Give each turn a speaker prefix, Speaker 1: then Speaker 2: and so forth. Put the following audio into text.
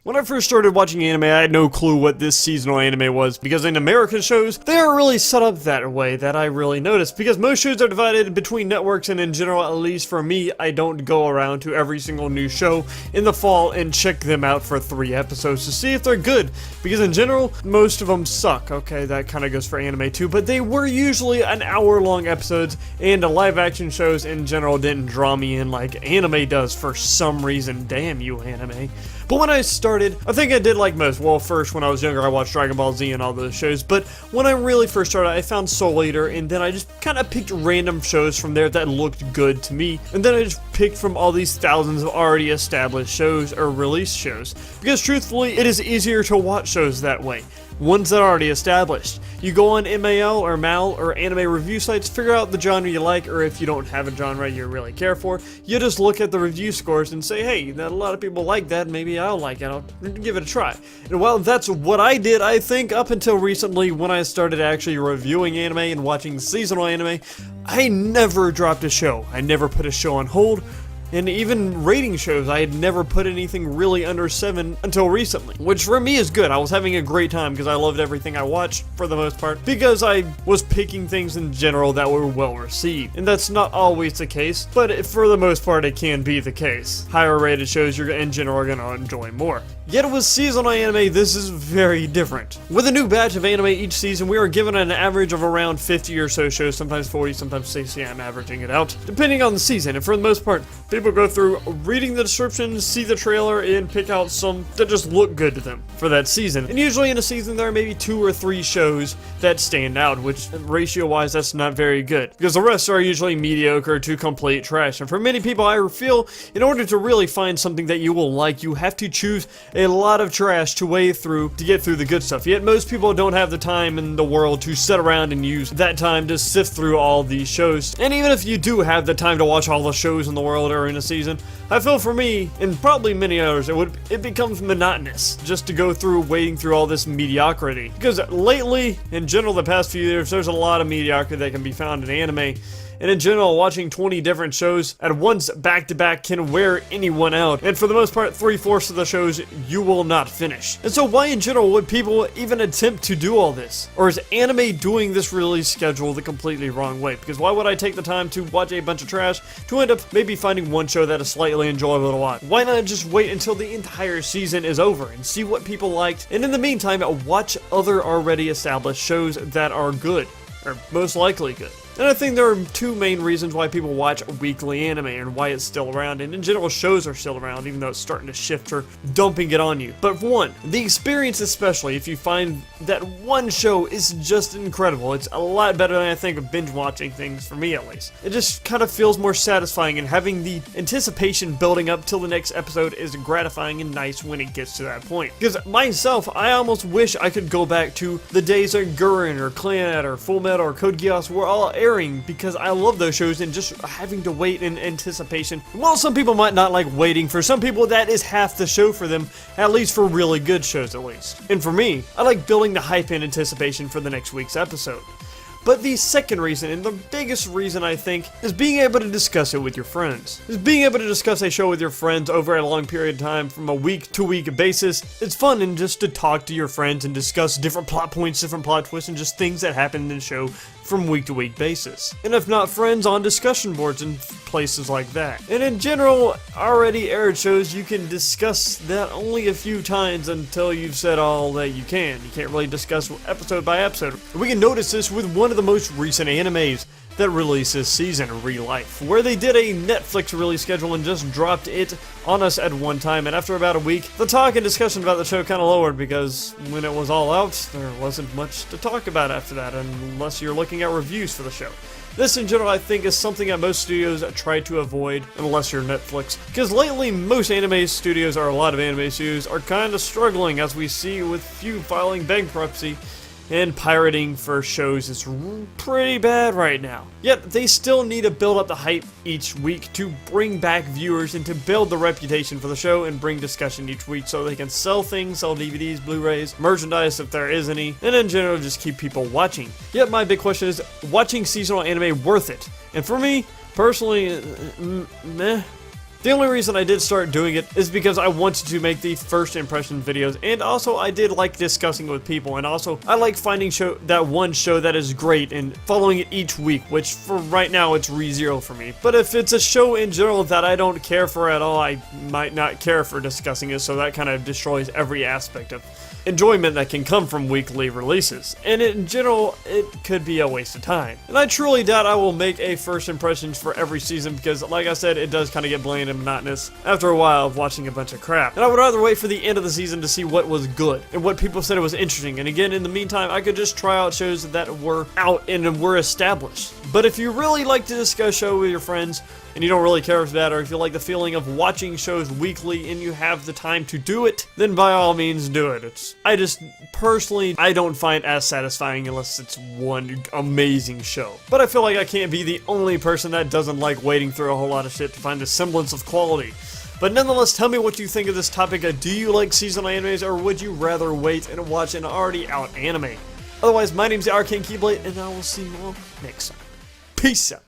Speaker 1: When I first started watching anime, I had no clue what this seasonal anime was, because in American shows, they aren't really set up that way that I really noticed, because most shows are divided between networks, and in general, at least for me, I don't go around to every single new show in the fall and check them out for 3 episodes to see if they're good, because in general, most of them suck. Okay, that kind of goes for anime too, but they were usually an hour-long episodes, and the live-action shows in general didn't draw me in like anime does for some reason. Damn you, anime. But when I started, I think I did like most. Well, first, when I was younger, I watched Dragon Ball Z and all those shows, but when I really first started, I found Soul Eater, and then I just kind of picked random shows from there that looked good to me, and then I just picked from all these thousands of already established shows or released shows, because truthfully, it is easier to watch shows that way. Ones that are already established. You go on MAL or MAL or anime review sites, figure out the genre you like, or if you don't have a genre you really care for, you just look at the review scores and say, hey, that a lot of people like that, maybe I'll like it, I'll give it a try. And while that's what I did, I think, up until recently when I started actually reviewing anime and watching seasonal anime, I never dropped a show. I never put a show on hold. And even rating shows, I had never put anything really under 7 until recently, which for me is good. I was having a great time because I loved everything I watched for the most part, because I was picking things in general that were well received. And that's not always the case, but for the most part it can be the case. Higher rated shows you're in general are going to enjoy more. Yet with seasonal anime, this is very different. With a new batch of anime each season, we are given an average of around 50 or so shows, sometimes 40, sometimes 60, I'm averaging it out, depending on the season. And for the most part, people go through reading the descriptions, see the trailer, and pick out some that just look good to them for that season. And usually in a season, there are maybe 2 or 3 shows that stand out, which ratio-wise, that's not very good, because the rest are usually mediocre to complete trash. And for many people, I feel, in order to really find something that you will like, you have to choose a lot of trash to wade through to get through the good stuff. Yet most people don't have the time in the world to sit around and use that time to sift through all these shows. And even if you do have the time to watch all the shows in the world or in a season, I feel for me, and probably many others, it becomes monotonous just to go through wading through all this mediocrity. Because lately, in general, the past few years, there's a lot of mediocrity that can be found in anime. And in general, watching 20 different shows at once back-to-back can wear anyone out. And for the most part, 3/4 of the shows you will not finish. And so why in general would people even attempt to do all this? Or is anime doing this release schedule the completely wrong way? Because why would I take the time to watch a bunch of trash to end up maybe finding one show that is slightly enjoyable to watch? Why not just wait until the entire season is over and see what people liked? And in the meantime, watch other already established shows that are good, or most likely good. And I think there are 2 main reasons why people watch weekly anime and why it's still around, and in general shows are still around even though it's starting to shift or dumping it on you. But for one, the experience, especially if you find that one show is just incredible. It's a lot better than I think of binge watching things, for me at least. It just kind of feels more satisfying, and having the anticipation building up till the next episode is gratifying and nice when it gets to that point. Because myself, I almost wish I could go back to the days that GURREN or CLANNAD or Full Metal or Code Geass were all airing, because I love those shows, and just having to wait in anticipation. While some people might not like waiting, for some people that is half the show for them, at least for really good shows at least. And for me, I like building the hype and anticipation for the next week's episode. But the second reason, and the biggest reason I think, is being able to discuss it with your friends. Is being able to discuss a show with your friends over a long period of time from a week-to-week basis. It's fun, and just to talk to your friends and discuss different plot points, different plot twists, and just things that happen in the show from week-to-week basis. And if not friends, on discussion boards and places like that. And in general, already aired shows, you can discuss that only a few times until you've said all that you can. You can't really discuss episode by episode. We can notice this with one of the most recent animes that released this season, Real Life, where they did a Netflix release schedule and just dropped it on us at one time, and after about a week, the talk and discussion about the show kind of lowered, because when it was all out, there wasn't much to talk about after that, unless you're looking at reviews for the show. This in general I think is something that most studios try to avoid, unless you're Netflix, because lately most anime studios, or a lot of anime studios, are kind of struggling, as we see with few filing bankruptcy, and pirating for shows is pretty bad right now. Yet they still need to build up the hype each week to bring back viewers and to build the reputation for the show and bring discussion each week so they can sell things, sell DVDs, Blu-rays, merchandise if there is any, and in general just keep people watching. Yet my big question is, watching seasonal anime worth it? And for me, personally, meh. The only reason I did start doing it is because I wanted to make the first impression videos, and also I did like discussing it with people, and also I like finding that one show that is great and following it each week, which for right now it's ReZero for me. But if it's a show in general that I don't care for at all, I might not care for discussing it, so that kind of destroys every aspect of enjoyment that can come from weekly releases, and in general it could be a waste of time. And I truly doubt I will make a first impressions for every season because, like I said, it does kind of get bland and monotonous after a while of watching a bunch of crap. And I would rather wait for the end of the season to see what was good and what people said it was interesting, and again, in the meantime, I could just try out shows that were out and were established. But if you really like to discuss show with your friends, and you don't really care for that, or if you like the feeling of watching shows weekly and you have the time to do it, then by all means do it. I just, personally, I don't find it as satisfying unless it's one amazing show. But I feel like I can't be the only person that doesn't like wading through a whole lot of shit to find a semblance of quality. But nonetheless, tell me what you think of this topic. Do you like seasonal animes, or would you rather wait and watch an already out anime? Otherwise, my name's the Arcane Keyblade, and I will see you all next time. Peace out.